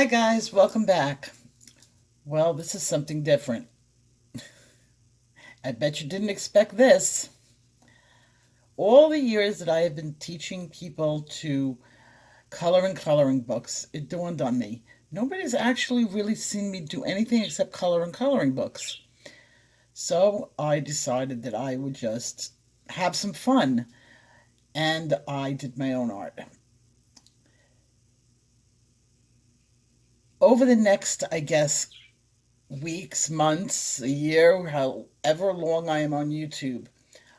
guys, welcome back. Well, this is something different. I bet you didn't expect this. All the years that I have been teaching people to color in coloring books, it dawned on me. Nobody's actually really seen me do anything except color in coloring books. So I decided that I would just have some fun, and I did my own art. Over the next, I guess, weeks, months, a year, however long I am on YouTube,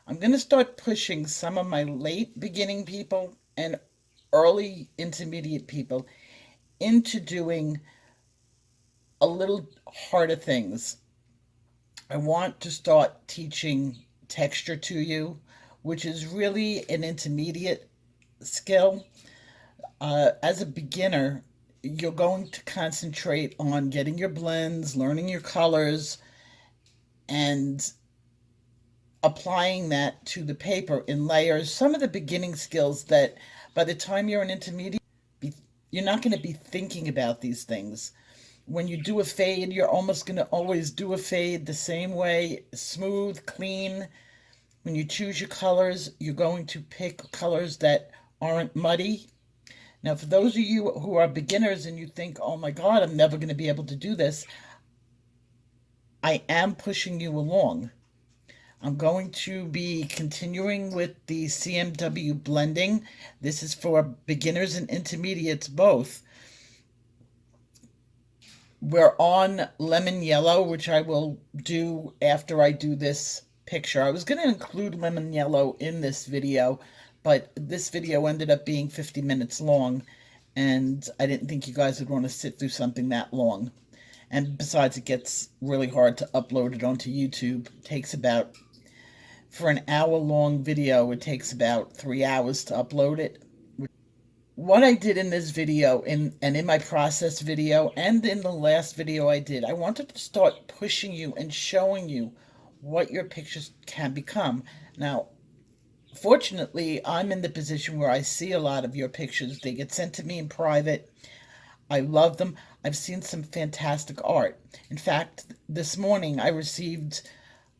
I'm going to start pushing some of my late beginning people and early intermediate people into doing a little harder things. I want to start teaching texture to you, which is really an intermediate skill. As a beginner, you're going to concentrate on getting your blends, learning your colors, and applying that to the paper in layers. Some of the beginning skills that by the time you're an intermediate, you're not going to be thinking about these things. When you do a fade, you're almost going to always do a fade the same way, smooth, clean. When you choose your colors, you're going to pick colors that aren't muddy. Now, for those of you who are beginners and you think, oh my God, I'm never going to be able to do this, I am pushing you along. I'm going to be continuing with the CMW blending. This is for beginners and intermediates both. We're on lemon yellow, which I will do after I do this picture. I was going to include lemon yellow in this video, but this video ended up being 50 minutes long, and I didn't think you guys would want to sit through something that long. And besides, it gets really hard to upload it onto YouTube. It takes about, for an hour-long video, it takes about 3 hours to upload it. What I did in this video and in my process video and in the last video I did, I wanted to start pushing you and showing you what your pictures can become. Now, fortunately, I'm in the position where I see a lot of your pictures. They get sent to me in private. I love them. I've seen some fantastic art. In fact, this morning I received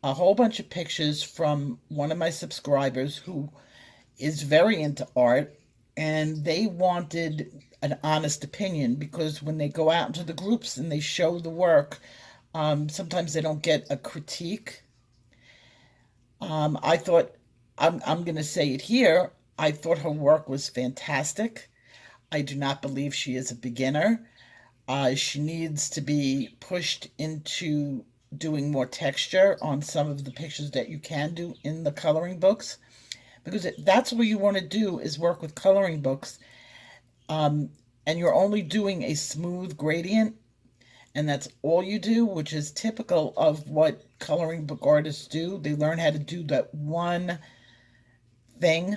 a whole bunch of pictures from one of my subscribers who is very into art, and they wanted an honest opinion because when they go out into the groups and they show the work, sometimes they don't get a critique. I thought, I'm going to say it here, I thought her work was fantastic. I do not believe she is a beginner. She needs to be pushed into doing more texture on some of the pictures that you can do in the coloring books, because that's what you want to do is work with coloring books, and you're only doing a smooth gradient, and that's all you do, which is typical of what coloring book artists do. They learn how to do that one thing,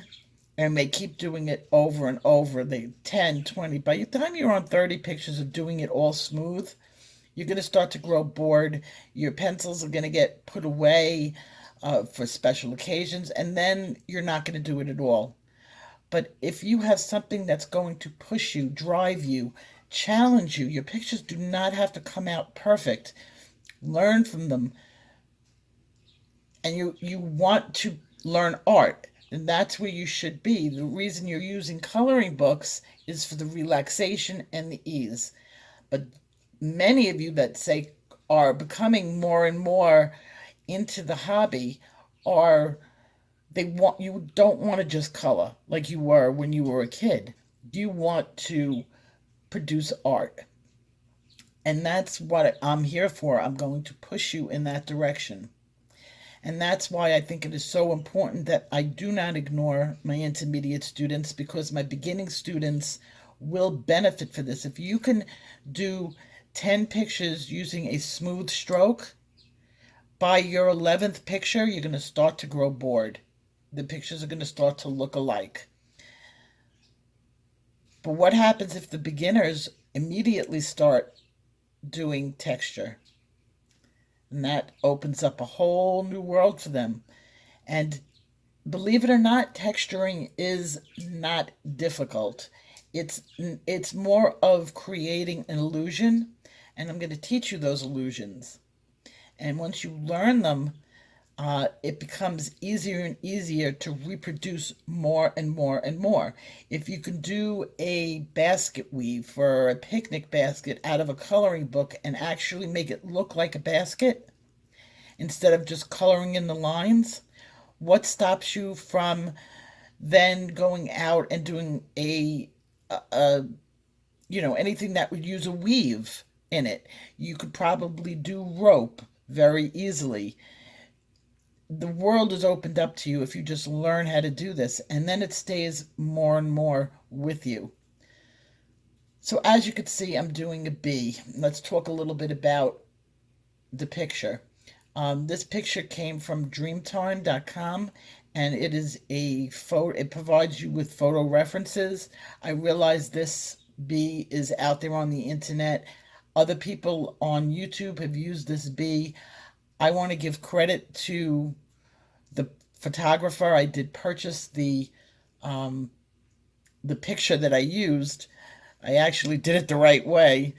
and they keep doing it over and over. They 10, 20. By the time you're on 30 pictures of doing it all smooth, you're going to start to grow bored. Your pencils are going to get put away for special occasions, and then you're not going to do it at all. But if you have something that's going to push you, drive you, challenge you, your pictures do not have to come out perfect. Learn from them. And you want to learn art, and that's where you should be. The reason you're using coloring books is for the relaxation and the ease. But many of you that say are becoming more and more into the hobby are, you don't want to just color like you were when you were a kid. You want to produce art. And that's what I'm here for. I'm going to push you in that direction. And that's why I think it is so important that I do not ignore my intermediate students, because my beginning students will benefit for this. If you can do 10 pictures using a smooth stroke, by your 11th picture, you're going to start to grow bored. The pictures are going to start to look alike. But what happens if the beginners immediately start doing texture? And that opens up a whole new world for them. And believe it or not, texturing is not difficult. It's more of creating an illusion, and I'm going to teach you those illusions. And once you learn them, it becomes easier and easier to reproduce more and more and more. If you can do a basket weave for a picnic basket out of a coloring book and actually make it look like a basket instead of just coloring in the lines, what stops you from then going out and doing a anything that would use a weave in it? You could probably do rope very easily. The world is opened up to you if you just learn how to do this, and then it stays more and more with you. So as you can see, I'm doing a bee. Let's talk a little bit about the picture. This picture came from dreamtime.com, and it is a photo. It provides you with photo references. I realize this bee is out there on the internet. Other people on YouTube have used this bee. I want to give credit to the photographer. I did purchase the picture that I used. I actually did it the right way.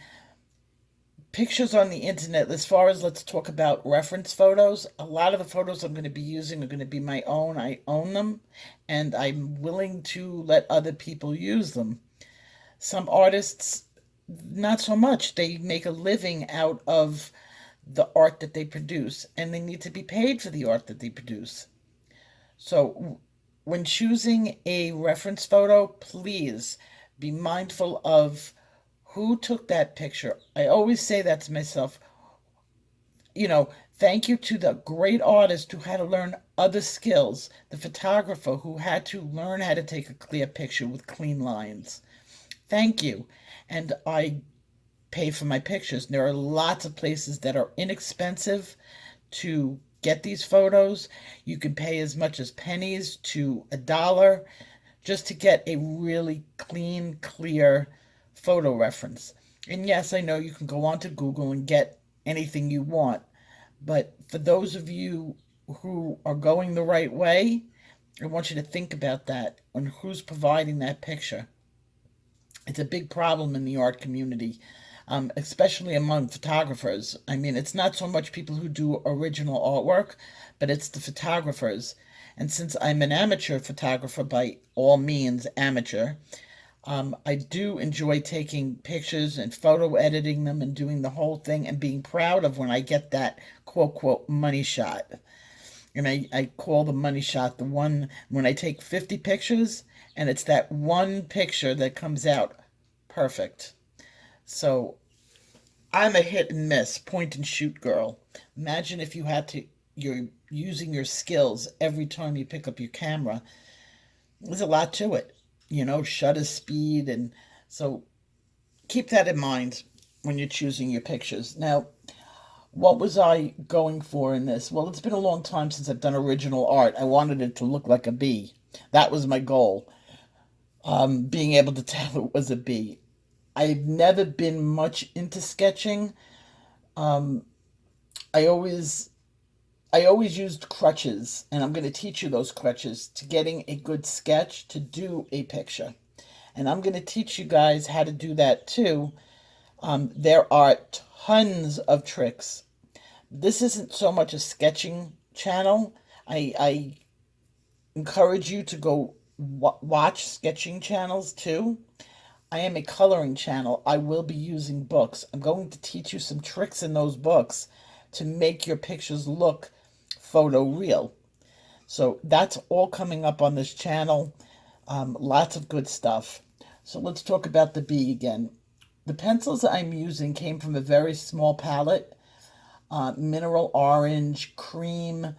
Pictures on the internet, as far as let's talk about reference photos, a lot of the photos I'm going to be using are going to be my own. I own them, and I'm willing to let other people use them. Some artists, not so much. They make a living out of the art that they produce, and they need to be paid for the art that they produce. So when choosing a reference photo, please be mindful of who took that picture. I always say that to myself. Thank you to the great artist who had to learn other skills, the photographer who had to learn how to take a clear picture with clean lines. Thank you. And I pay for my pictures. There are lots of places that are inexpensive to get these photos. You can pay as much as pennies to $1 just to get a really clean, clear photo reference. And yes, I know you can go onto Google and get anything you want, but for those of you who are going the right way, I want you to think about that and who's providing that picture. It's a big problem in the art community, especially among photographers. I mean, it's not so much people who do original artwork, but it's the photographers. And since I'm an amateur photographer, by all means, amateur, I do enjoy taking pictures and photo editing them and doing the whole thing and being proud of when I get that quote, quote, money shot. And I call the money shot the one when I take 50 pictures and it's that one picture that comes out perfect. So I'm a hit and miss, point and shoot girl. Imagine if you're using your skills every time you pick up your camera. There's a lot to it, shutter speed. And so keep that in mind when you're choosing your pictures. Now, what was I going for in this? Well, it's been a long time since I've done original art. I wanted it to look like a bee. That was my goal. Being able to tell it was a bee. I've never been much into sketching. Um, I always I always used crutches, and I'm going to teach you those crutches to getting a good sketch to do a picture. And I'm going to teach you guys how to do that too. There are tons of tricks. This isn't so much a sketching channel. I encourage you to go watch sketching channels too. I am a coloring channel. I will be using books. I'm going to teach you some tricks in those books to make your pictures look photo real. So that's all coming up on this channel. Lots of good stuff. So let's talk about the bee again. The pencils I'm using came from a very small palette. Mineral orange, cream.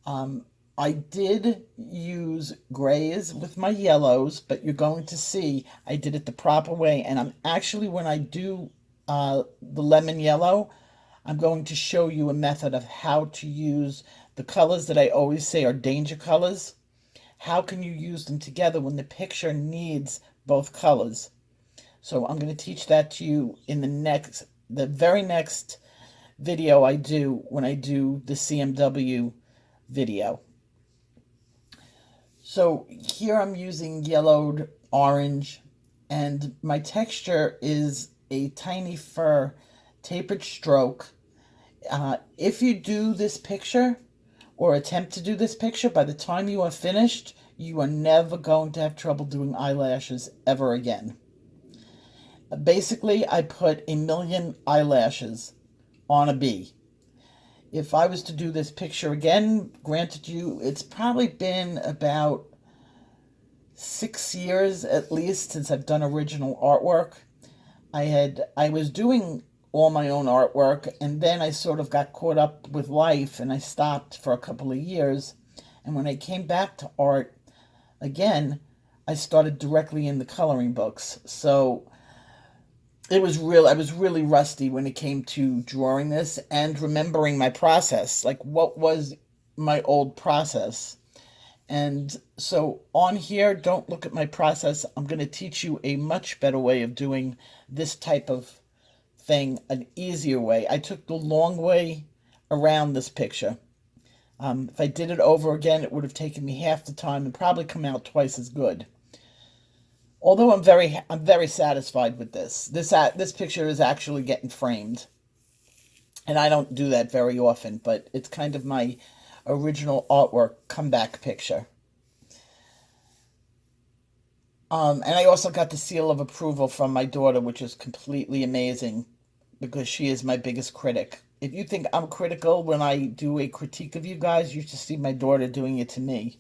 I did use grays with my yellows, but you're going to see I did it the proper way. And I'm actually, when I do the lemon yellow, I'm going to show you a method of how to use the colors that I always say are danger colors. How can you use them together when the picture needs both colors? So I'm going to teach that to you in the very next video I do when I do the CMW video. So here I'm using yellowed orange And my texture is a tiny fur tapered stroke. If you do this picture or attempt to do this picture, by the time you are finished, you are never going to have trouble doing eyelashes ever again. Basically, I put 1,000,000 eyelashes on a bee. If I was to do this picture again, granted you, it's probably been about 6 years at least since I've done original artwork. I was doing all my own artwork, and then I sort of got caught up with life and I stopped for a couple of years. And when I came back to art again, I started directly in the coloring books. So I was really rusty when it came to drawing this and remembering my process. Like, what was my old process? And so on here, don't look at my process. I'm going to teach you a much better way of doing this type of thing, an easier way. I took the long way around this picture. If I did it over again, it would have taken me half the time and probably come out twice as good. Although I'm very satisfied with this. This picture is actually getting framed, and I don't do that very often, but it's kind of my original artwork comeback picture. And I also got the seal of approval from my daughter, which is completely amazing because she is my biggest critic. If you think I'm critical when I do a critique of you guys, you should see my daughter doing it to me.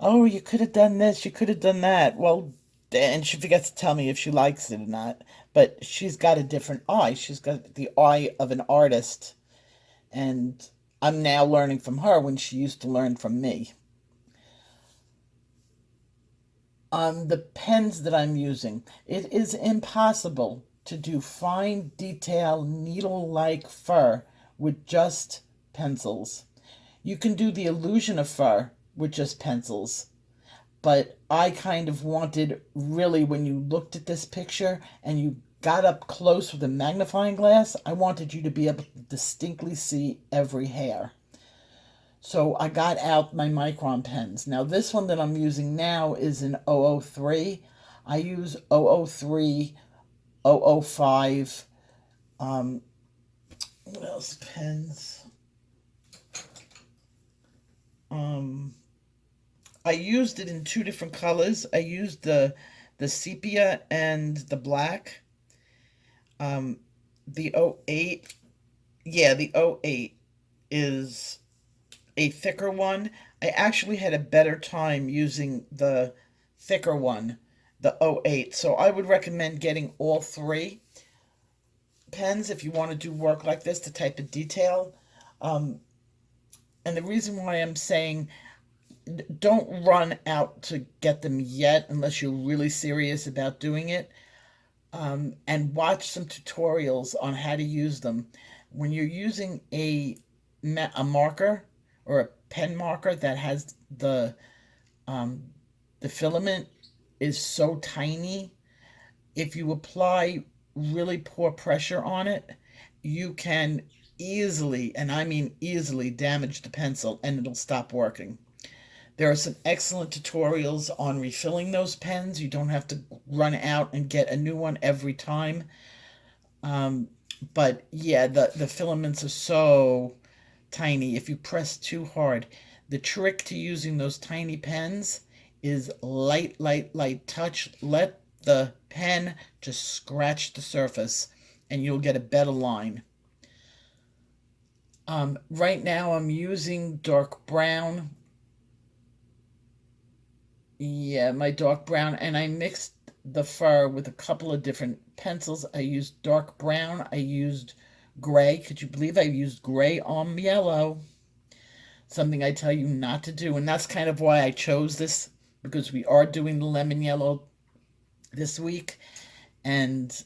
Oh, you could have done this, you could have done that. Well, and she forgets to tell me if she likes it or not. But she's got a different eye. She's got the eye of an artist. And I'm now learning from her when she used to learn from me. The pens that I'm using, it is impossible to do fine detail needle-like fur with just pencils. You can do the illusion of fur with just pencils, but I kind of wanted, really, when you looked at this picture and you got up close with a magnifying glass, I wanted you to be able to distinctly see every hair. So I got out my Micron pens. Now this one that I'm using now is an 003. I use 003, 005. What else? Pens. I used it in two different colors. I used the sepia and the black. The 08. Yeah, the 08 is a thicker one. I actually had a better time using the thicker one, the 08. So I would recommend getting all three pens if you want to do work like this, the type of detail. And the reason why I'm saying don't run out to get them yet unless you're really serious about doing it. And watch some tutorials on how to use them. When you're using a marker or a pen marker that has the filament is so tiny, if you apply really poor pressure on it, you can easily, and I mean easily, damage the pencil and it'll stop working. There are some excellent tutorials on refilling those pens. You don't have to run out and get a new one every time. But yeah, the filaments are so tiny. If you press too hard, the trick to using those tiny pens is light, light, light touch. Let the pen just scratch the surface and you'll get a better line. Right now I'm using dark brown. Yeah, my dark brown, and I mixed the fur with a couple of different pencils. I used dark brown. I used gray. Could you believe I used gray on yellow? Something I tell you not to do, and that's kind of why I chose this, because we are doing the lemon yellow this week, and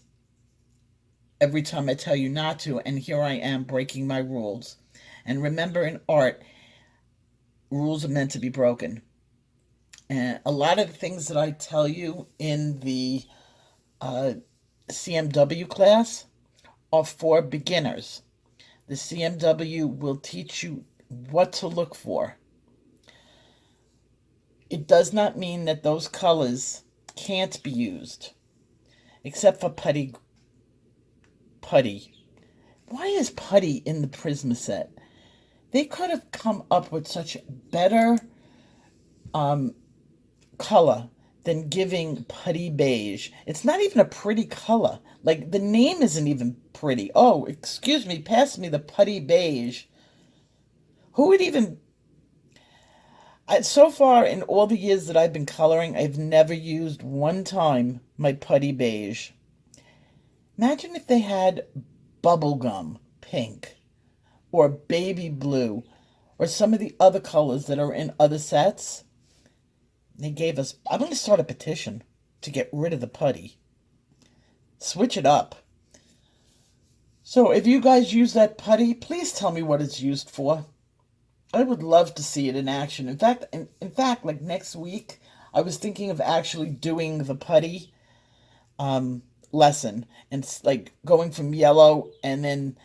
every time I tell you not to, and here I am breaking my rules. And remember, in art, rules are meant to be broken. And a lot of the things that I tell you in the CMW class are for beginners. The CMW will teach you what to look for. It does not mean that those colors can't be used except for putty. Why is putty in the Prisma set? They could have come up with such better um, color than giving putty beige. It's not even a pretty color. Like, the name isn't even pretty. Oh, excuse me, pass me the putty beige. Who would even... so far, in all the years that I've been coloring, I've never used one time my putty beige. Imagine if they had bubblegum pink or baby blue or some of the other colors that are in other sets. They gave us... I'm going to start a petition to get rid of the putty. Switch it up. So if you guys use that putty, please tell me what it's used for. I would love to see it in action. In fact, like next week, I was thinking of actually doing the putty lesson and like going from yellow and then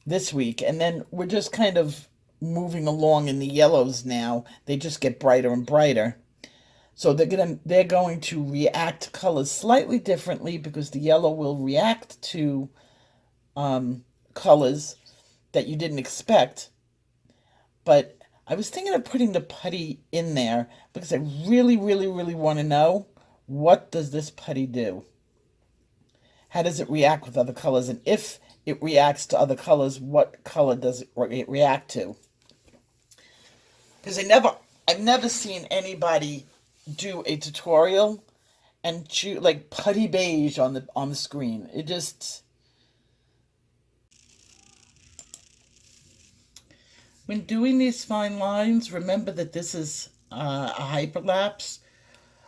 this week. And then we're just kind of moving along in the yellows now. They just get brighter and brighter. So they're going to react to colors slightly differently because the yellow will react to colors that you didn't expect. But I was thinking of putting the putty in there because I really, really, really want to know, what does this putty do? How does it react with other colors? And if it reacts to other colors, what color does it react to? Because I've never seen anybody do a tutorial and choose like putty beige on the screen. It just... When doing these fine lines, remember that this is a hyperlapse.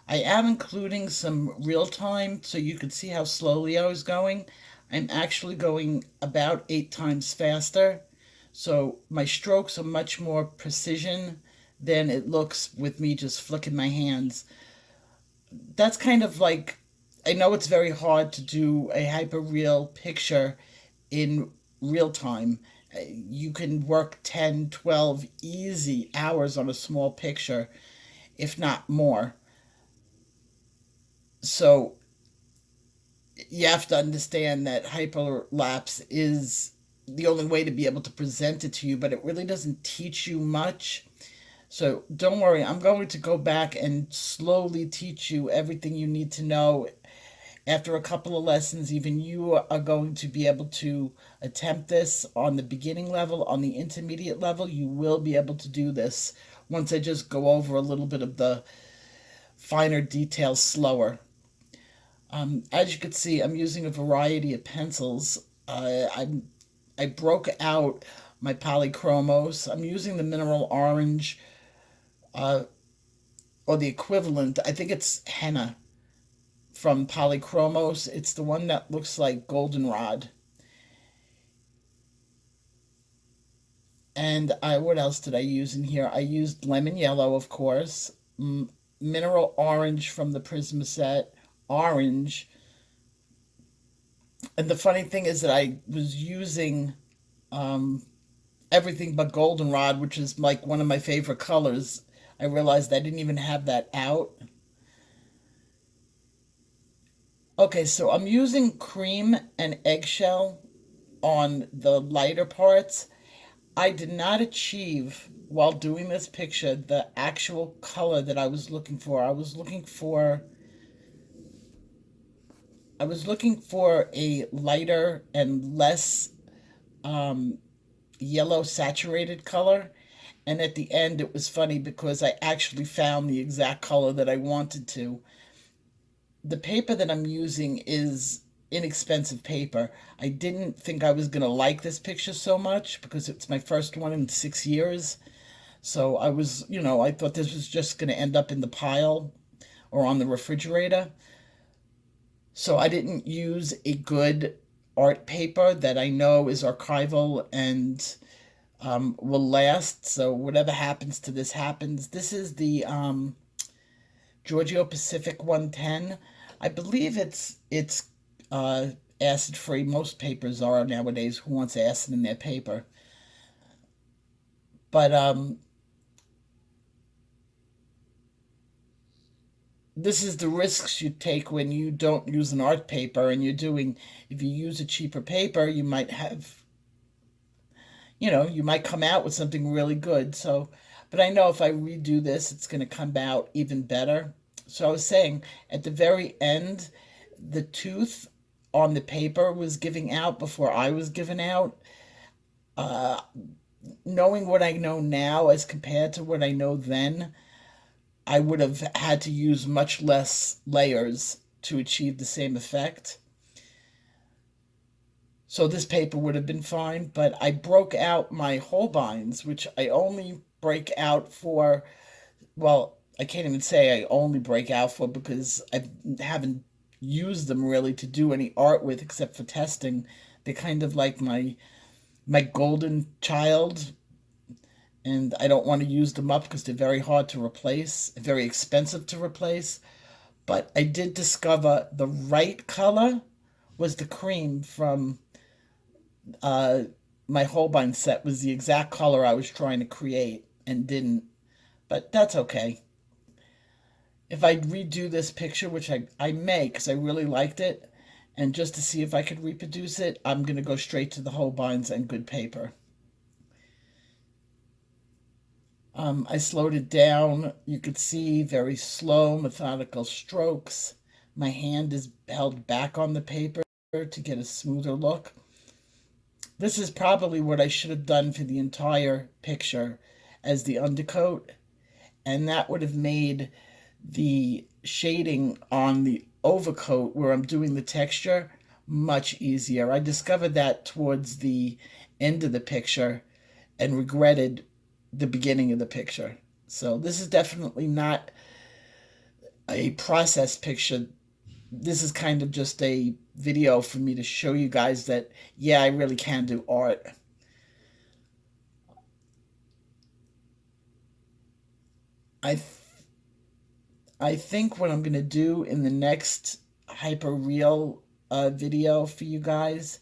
I am including some real time so you can see how slowly I was going. I'm actually going about 8 times faster. So my strokes are much more precision than it looks with me just flicking my hands. That's kind of like, I know it's very hard to do a hyper real picture in real time. You can work 10, 12 easy hours on a small picture, if not more. So you have to understand that hyperlapse is the only way to be able to present it to you, but it really doesn't teach you much. So don't worry, I'm going to go back and slowly teach you everything you need to know. After a couple of lessons, even you are going to be able to attempt this on the beginning level. On the intermediate level, you will be able to do this once I just go over a little bit of the finer details slower. As you can see, I'm using a variety of pencils. I broke out my polychromos. I'm using the mineral orange, or the equivalent. I think it's henna from polychromos. It's the one that looks like goldenrod. And what else did I use in here? I used lemon yellow, of course, mineral orange from the Prisma set, orange. And the funny thing is that I was using everything but goldenrod, which is like one of my favorite colors. I realized I didn't even have that out. Okay, so I'm using cream and eggshell on the lighter parts. I did not achieve, while doing this picture, the actual color that I was looking for. I was looking for a lighter and less yellow saturated color. And at the end, it was funny because I actually found the exact color that I wanted to. The paper that I'm using is inexpensive paper. I didn't think I was going to like this picture so much because it's my first one in 6 years. So I thought this was just going to end up in the pile or on the refrigerator. So I didn't use a good art paper that I know is archival and will last. So whatever happens to this happens. This is the Giorgio Pacific 110. I believe it's acid free. Most papers are nowadays. Who wants acid in their paper? But this is the risks you take when you don't use an art paper and you're doing, if you use a cheaper paper, you might have, you might come out with something really good. So, but I know if I redo this, it's going to come out even better. So I was saying at the very end, the tooth on the paper was giving out before I was given out. Uh, Knowing what I know now as compared to what I know then, I would have had to use much less layers to achieve the same effect. So this paper would have been fine, but I broke out my Holbeins, which I only break out for, well, I can't even say I only break out for because I haven't used them really to do any art with except for testing. They're kind of like my golden child, and I don't want to use them up because they're very hard to replace, very expensive to replace. But I did discover the right color was the cream from uh, my Holbein set was the exact color I was trying to create and didn't. But that's okay. If I redo this picture, which I may because I really liked it, and just to see if I could reproduce it, I'm going to go straight to the Holbeins and good paper. I slowed it down. You could see very slow, methodical strokes. My hand is held back on the paper to get a smoother look. This is probably what I should have done for the entire picture as the undercoat, and that would have made the shading on the overcoat where I'm doing the texture much easier. I discovered that towards the end of the picture and regretted the beginning of the picture. So this is definitely not a process picture. This is kind of just a video for me to show you guys that, yeah, I really can do art. I th- I think what I'm gonna do in the next hyper real video for you guys,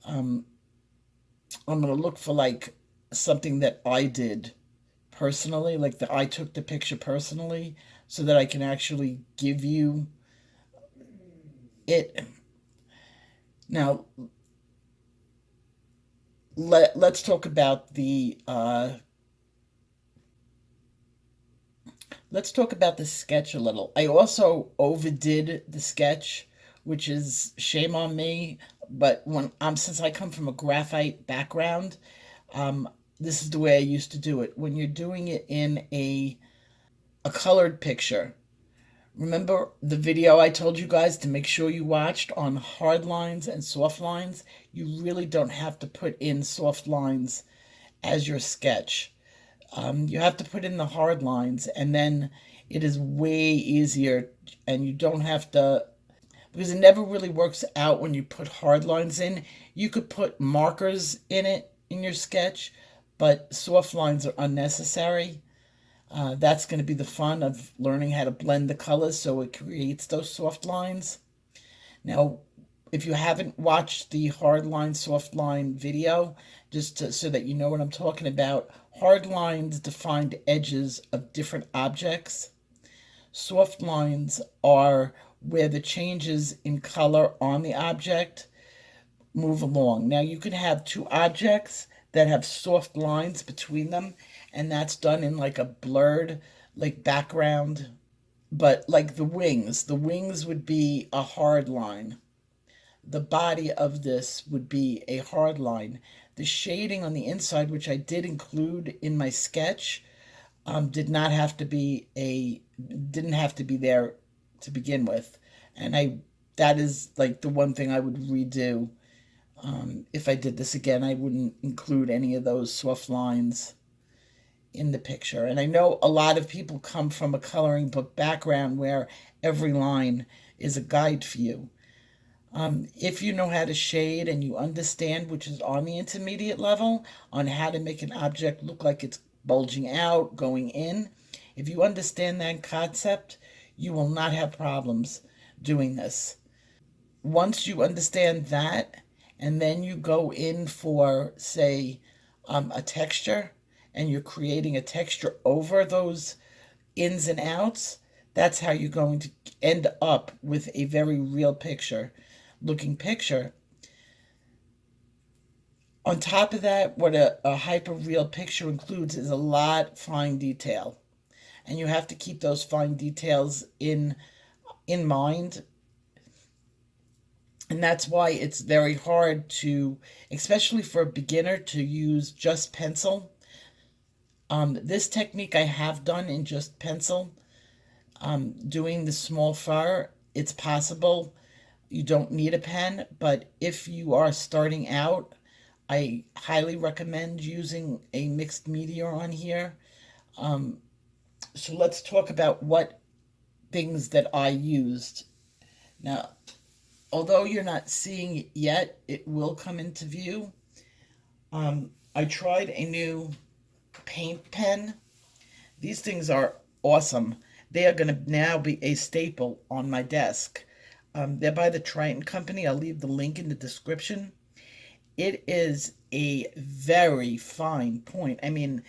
um, I'm gonna look for like something that I did personally, like that I took the picture personally, so that I can actually give you it. Now, let's talk about the sketch a little. I also overdid the sketch, which is shame on me. But since I come from a graphite background, um, this is the way I used to do it. When you're doing it in a colored picture, remember the video I told you guys to make sure you watched on hard lines and soft lines? You really don't have to put in soft lines as your sketch. You have to put in the hard lines, and then it is way easier, and you don't have to, because it never really works out when you put hard lines in. You could put markers in it in your sketch, but soft lines are unnecessary. That's going to be the fun of learning how to blend the colors so it creates those soft lines. Now, if you haven't watched the hard line, soft line video, so that you know what I'm talking about, hard lines define edges of different objects. Soft lines are where the changes in color on the object move along. Now, you can have two objects that have soft lines between them, and that's done in like a blurred, like background. But like the wings would be a hard line. The body of this would be a hard line. The shading on the inside, which I did include in my sketch, did not have to be didn't have to be there to begin with, and that is like the one thing I would redo. If I did this again, I wouldn't include any of those soft lines in the picture. And I know a lot of people come from a coloring book background where every line is a guide for you. If you know how to shade and you understand, which is on the intermediate level, on how to make an object look like it's bulging out, going in, if you understand that concept, you will not have problems doing this. Once you understand that, and then you go in for, say, a texture, and you're creating a texture over those ins and outs, That's how you're going to end up with a very real picture looking picture. On top of that, what a hyper real picture includes is a lot fine detail. And you have to keep those fine details in mind. And that's why it's very hard to, especially for a beginner, to use just pencil. This technique I have done in just pencil. Doing the small fur, it's possible. You don't need a pen, but if you are starting out, I highly recommend using a mixed media on here. So let's talk about what things that I used. Now, although you're not seeing it yet, it will come into view. I tried a new paint pen. These things are awesome. They are going to now be a staple on my desk. They're by the Triton Company. I'll leave the link in the description. It is a very fine point. I mean,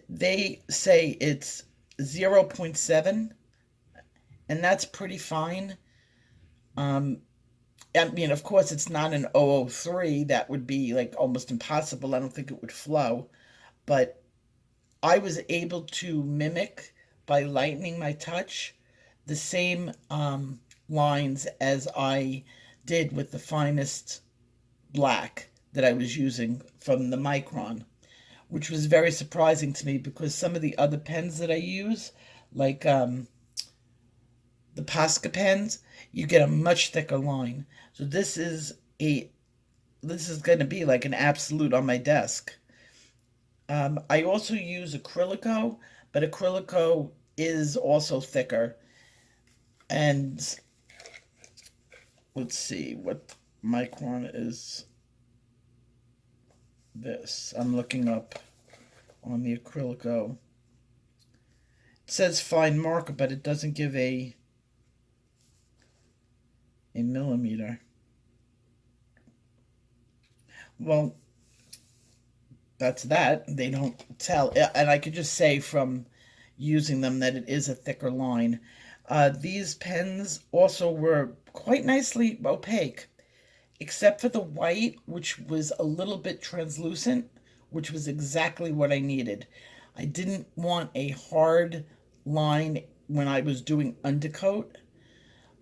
they say it's 0.7, and that's pretty fine. Um, I mean, of course, it's not an 003. That would be like almost impossible. I don't think it would flow. But I was able to mimic, by lightening my touch, the same lines as I did with the finest black that I was using from the Micron, which was very surprising to me because some of the other pens that I use, like the Posca pens, you get a much thicker line. So this is going to be like an absolute on my desk. I also use Acrylico, but Acrylico is also thicker. And let's see what micron is this. I'm looking up on the Acrylico. It says fine marker, but it doesn't give a millimeter. Well, that's that. They don't tell. And I could just say from using them that it is a thicker line. These pens also were quite nicely opaque, except for the white, which was a little bit translucent, which was exactly what I needed. I didn't want a hard line when I was doing undercoat.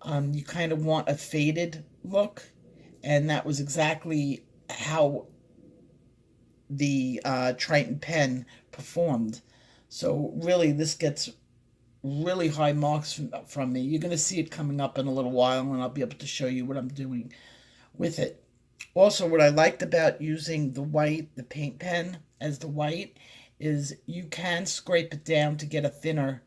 You kind of want a faded look, and that was exactly how the Triton pen performed. So really, this gets really high marks from me. You're going to see it coming up in a little while, and I'll be able to show you what I'm doing with it. Also, what I liked about using the white, the paint pen as the white, is you can scrape it down to get a thinner.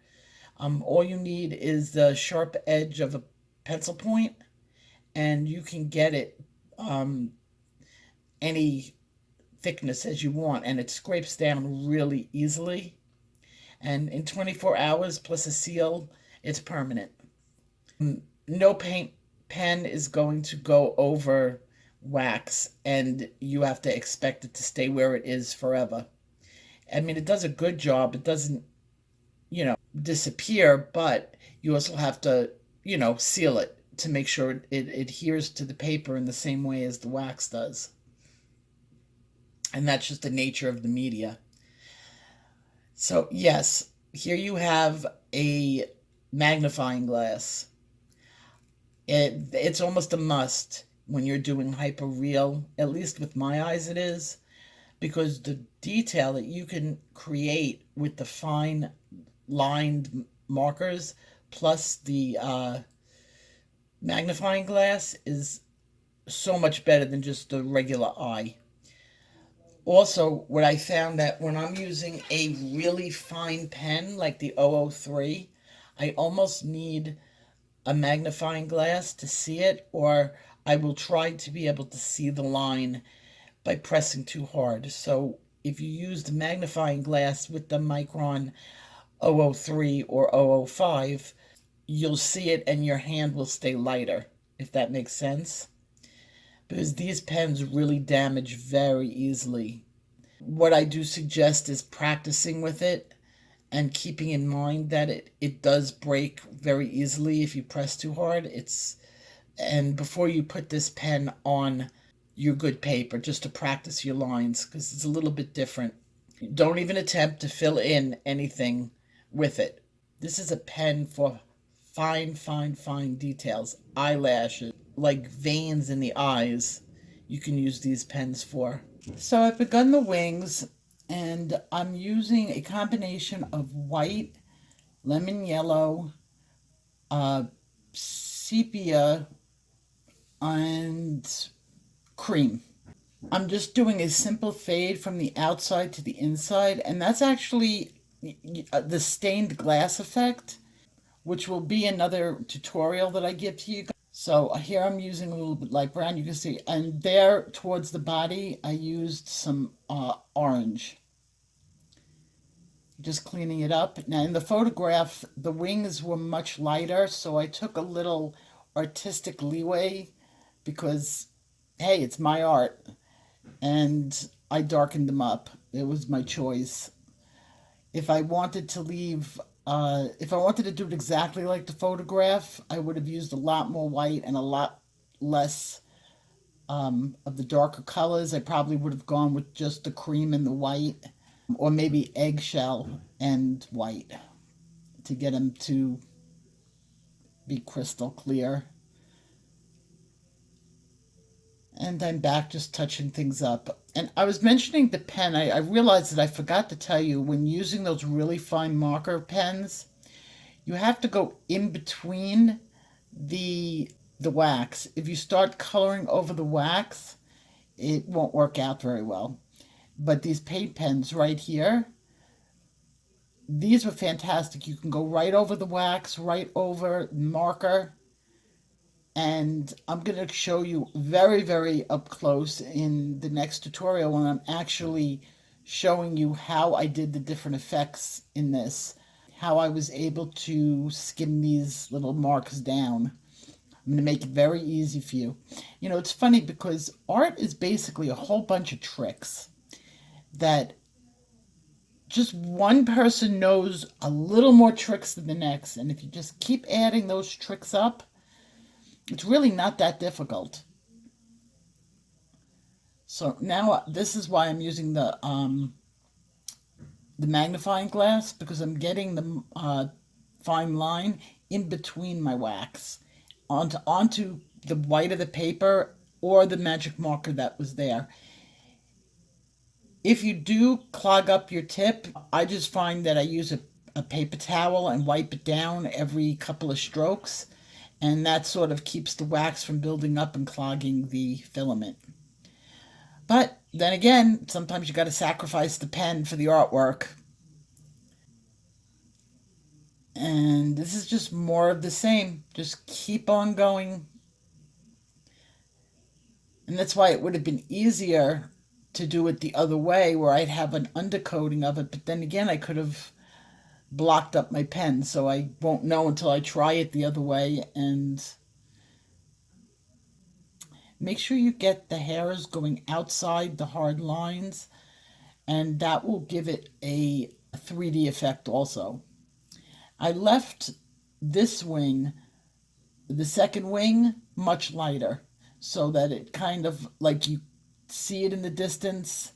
All you need is the sharp edge of a pencil point, and you can get it any thickness as you want, and it scrapes down really easily. And in 24 hours plus a seal, it's permanent. No paint pen is going to go over wax, and you have to expect it to stay where it is forever. I mean, it does a good job. It doesn't, disappear, but you also have to, seal it to make sure it adheres to the paper in the same way as the wax does. And that's just the nature of the media. So, yes, here you have a magnifying glass. It's almost a must when you're doing hyper real, at least with my eyes, it is, because the detail that you can create with the fine lined markers plus the magnifying glass is so much better than just the regular eye. Also, what I found that when I'm using a really fine pen like the 003, I almost need a magnifying glass to see it, or I will try to be able to see the line by pressing too hard. So if you use the magnifying glass with the Micron 003 or 005, you'll see it and your hand will stay lighter, if that makes sense. Because these pens really damage very easily. What I do suggest is practicing with it and keeping in mind that it does break very easily if you press too hard. And before you put this pen on your good paper, just to practice your lines, because it's a little bit different. Don't even attempt to fill in anything with it. This is a pen for fine, fine, fine details. Eyelashes, like veins in the eyes, you can use these pens for. So I've begun the wings, and I'm using a combination of white, lemon yellow, sepia, and cream. I'm just doing a simple fade from the outside to the inside, and that's actually the stained glass effect, which will be another tutorial that I give to you guys. So here I'm using a little bit light brown, you can see, and there towards the body I used some orange. Just cleaning it up. Now in the photograph, the wings were much lighter, so I took a little artistic leeway because, hey, it's my art, and I darkened them up. It was my choice. If I wanted to leave, if I wanted to do it exactly like the photograph, I would have used a lot more white and a lot less of the darker colors. I probably would have gone with just the cream and the white, or maybe eggshell and white to get them to be crystal clear. And I'm back just touching things up. And I was mentioning the pen. I realized that I forgot to tell you, when using those really fine marker pens, you have to go in between the wax. If you start coloring over the wax, it won't work out very well. But these paint pens right here, these were fantastic. You can go right over the wax, right over marker. And I'm going to show you very, very up close in the next tutorial when I'm actually showing you how I did the different effects in this, how I was able to skim these little marks down. I'm going to make it very easy for you. You know, it's funny because art is basically a whole bunch of tricks that just one person knows a little more tricks than the next. And if you just keep adding those tricks up, it's really not that difficult. So now this is why I'm using the magnifying glass, because I'm getting the fine line in between my wax onto the white of the paper or the magic marker that was there. If you do clog up your tip, I just find that I use a paper towel and wipe it down every couple of strokes, and that sort of keeps the wax from building up and clogging the filament. But then again, sometimes you got to sacrifice the pen for the artwork. And this is just more of the same. Just keep on going. And that's why it would have been easier to do it the other way, where I'd have an undercoating of it. But then again, I could have blocked up my pen, so I won't know until I try it the other way. And make sure you get the hairs going outside the hard lines, and that will give it a 3D effect also. I left this wing, the second wing, much lighter, so that it kind of, like, you see it in the distance,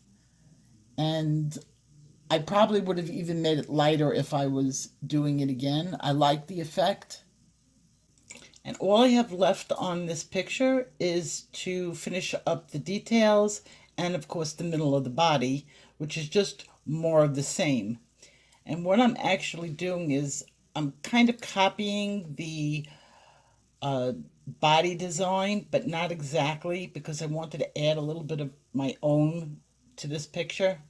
and I probably would have even made it lighter if I was doing it again. I like the effect. And all I have left on this picture is to finish up the details and, of course, the middle of the body, which is just more of the same. And what I'm actually doing is I'm kind of copying the body design, but not exactly, because I wanted to add a little bit of my own to this picture.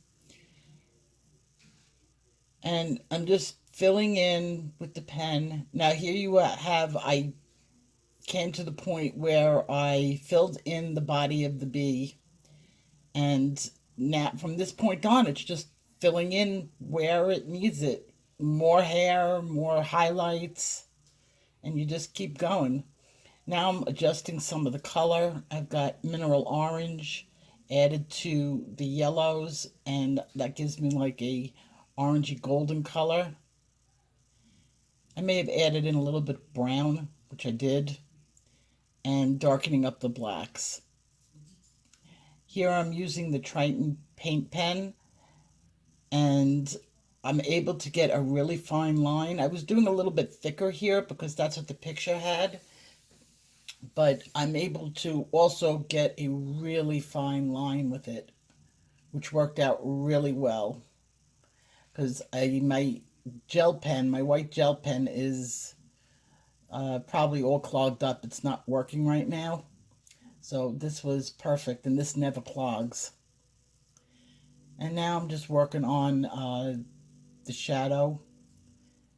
And I'm just filling in with the pen. Now here you have, I came to the point where I filled in the body of the bee, and now from this point on it's just filling in where it needs it. More hair, more highlights, and you just keep going. Now I'm adjusting some of the color. I've got mineral orange added to the yellows, and that gives me like a orangey golden color. I may have added in a little bit of brown, which I did, and darkening up the blacks. Here I'm using the Triton paint pen, and I'm able to get a really fine line. I was doing a little bit thicker here because that's what the picture had, but I'm able to also get a really fine line with it, which worked out really well. Because my gel pen, my white gel pen is probably all clogged up. It's not working right now. So this was perfect, and this never clogs. And now I'm just working on the shadow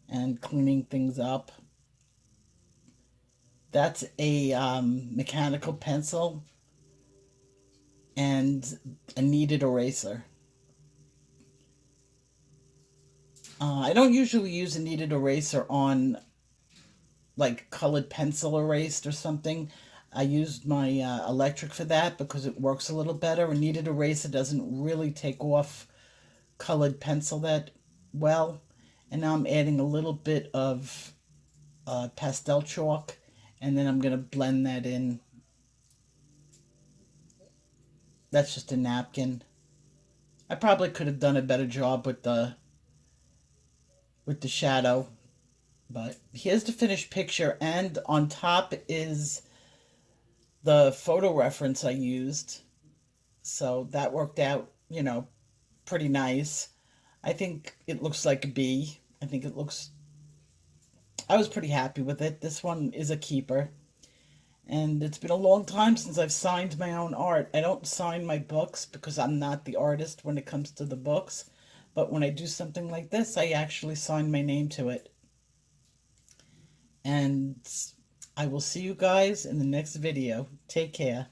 and cleaning things up. That's a mechanical pencil and a kneaded eraser. I don't usually use a kneaded eraser on like colored pencil erased or something. I used my electric for that because it works a little better. A kneaded eraser doesn't really take off colored pencil that well. And now I'm adding a little bit of pastel chalk, and then I'm going to blend that in. That's just a napkin. I probably could have done a better job with the shadow, but here's the finished picture, and on top is the photo reference I used. So that worked out, pretty nice. I think it looks like a bee. I was pretty happy with it. This one is a keeper. And it's been a long time since I've signed my own art. I don't sign my books because I'm not the artist when it comes to the books. But when I do something like this, I actually sign my name to it. And I will see you guys in the next video. Take care.